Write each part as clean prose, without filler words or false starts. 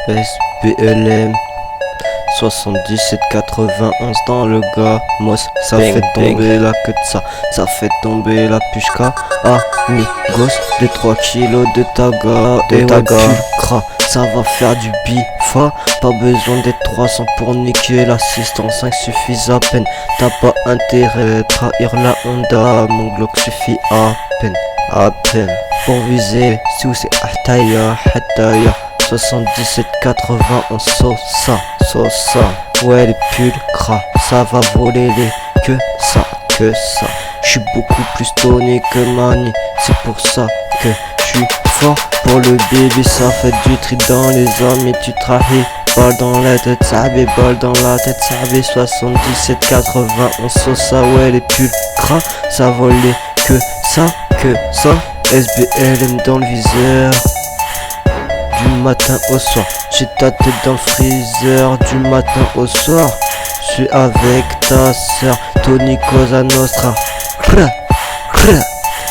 SBLM 7791 dans le gamos, ça Bang, fait tomber bang. la queue de ça fait tomber la pushka. Amigos, les 3 kilos de taga, De et ouais, taga. pulcra, ça va faire du bifa. Pas besoin d'être 300 pour niquer l'assistance, 5 suffit à peine. T'as pas intérêt à trahir la Honda, mon Glock suffit à peine. Pour viser, sous c'est Ahtaya, 7791 Sosa. Ouais, les pulcras, ça va voler les que ça. J'suis beaucoup plus toné que Mani, c'est pour ça que j'suis fort. Pour le bébé, ça fait du tri dans les amis, tu trahis. Balle dans la tête, sabé, balle dans la tête, sabé. 7791 Sosa, ouais, les pulcras, ça vole les que ça. SBLM dans le viseur. Du matin au soir, j'ai ta tête dans le freezer. Du matin au soir, je suis avec ta sœur Tony Cosa Nostra.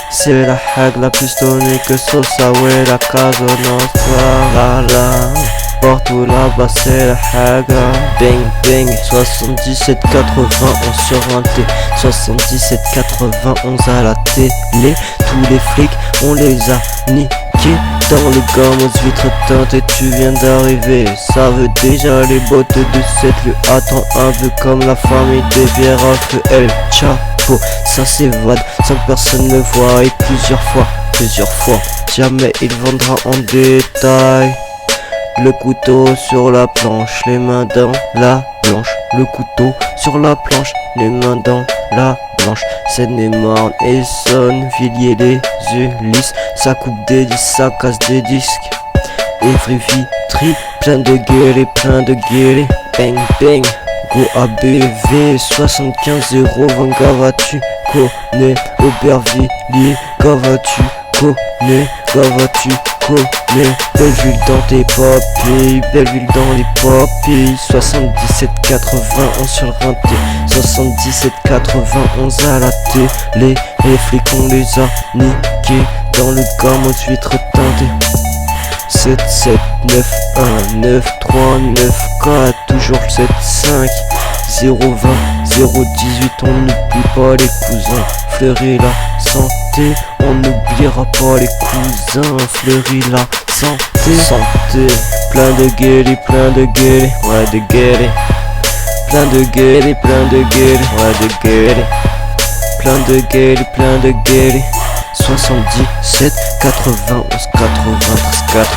C'est la hague la plus tonnée que Sosa, ouais, la Casa Nostra. La partout là-bas c'est la hague. Bang 7791 sur un T, 7791 à la télé. Tous les flics on les a niqués. Dans le gamos vitre teintée, tu viens d'arriver. Ça veut déjà les bottes de cette lieu. Attends un peu comme la famille des Viera que El Chapo. Ça s'évade sans que personne ne voie. Et plusieurs fois, jamais il vendra en détail. Le couteau sur la planche, les mains dans la blanche. Le couteau sur la planche, les mains dans la blanche. Seine-et-Marne, Essonne, Villiers, les Ulysses. Ça coupe des disques, ça casse des disques. Evry Vitry, plein de gueulés. Bang, go ABV, 75-020, gava tu connais. Aubervilliers, gava tu connais. Belleville dans tes papilles, Belleville dans les papilles. 7791 sur le rinté, 7791 à la télé. Les flics on les a niqués dans le gamos vitre teintée. 77919394, toujours le 75 020 018. On n'oublie pas les cousins, Fleury la santé. On n'oubliera pas les cousins, Fleury la santé. Plein de gueulés, ouais de gueulés. Plein de gueulés, ouais de gueulés. Plein de gueulés. 77 91 93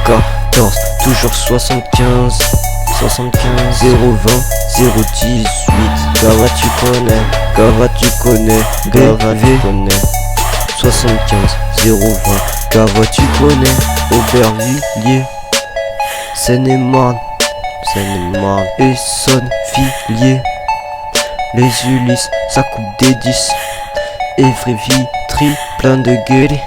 94, toujours 75 020 018. Gava tu connais. 75 020, Gava tu connais. Aubervilliers, Seine-et-Marne, Essonne, Villiers, les Ulysses, ça coupe des 10. Evry Vitry, plein de gueulés.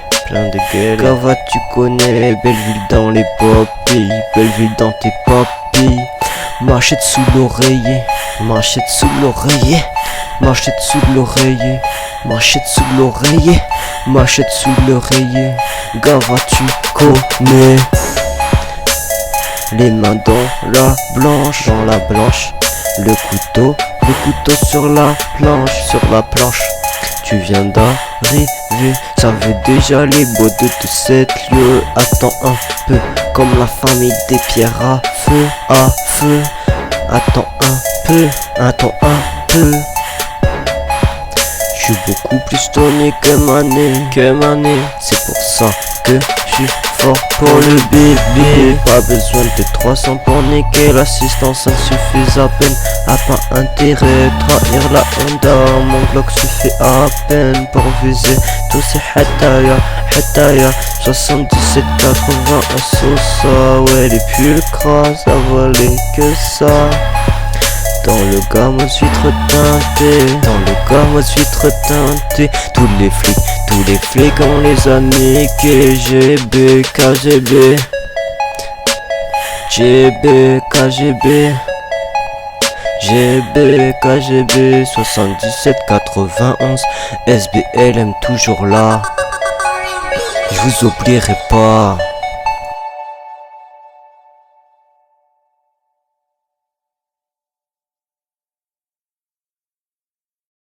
Gava tu connais. Belleville dans les papilles, Belleville dans tes papilles. Machette sous l'oreiller. Gava tu connais. Les mains dans la blanche. Le couteau sur la planche. Tu viens d'arriver, ça veut déjà les bottes de cette lieu. Attends un peu, comme la famille des pierres à feu. Attends un peu. J'suis beaucoup plus tourné que Mané. C'est pour ça que j'suis fort pour le bébé. Pas besoin de 300 pour niquer l'assistance, ça suffit à peine. A pas intérêt à trahir la Honda, mon Glock suffit à peine pour viser tous ces Hataya. 7780 en Sosa, ouais les pulcras, ça volait que ça. Dans le gamos vitre teintée, tous les flics on les a niqués. KGB 7791 SBLM toujours là. Je vous oublierai pas.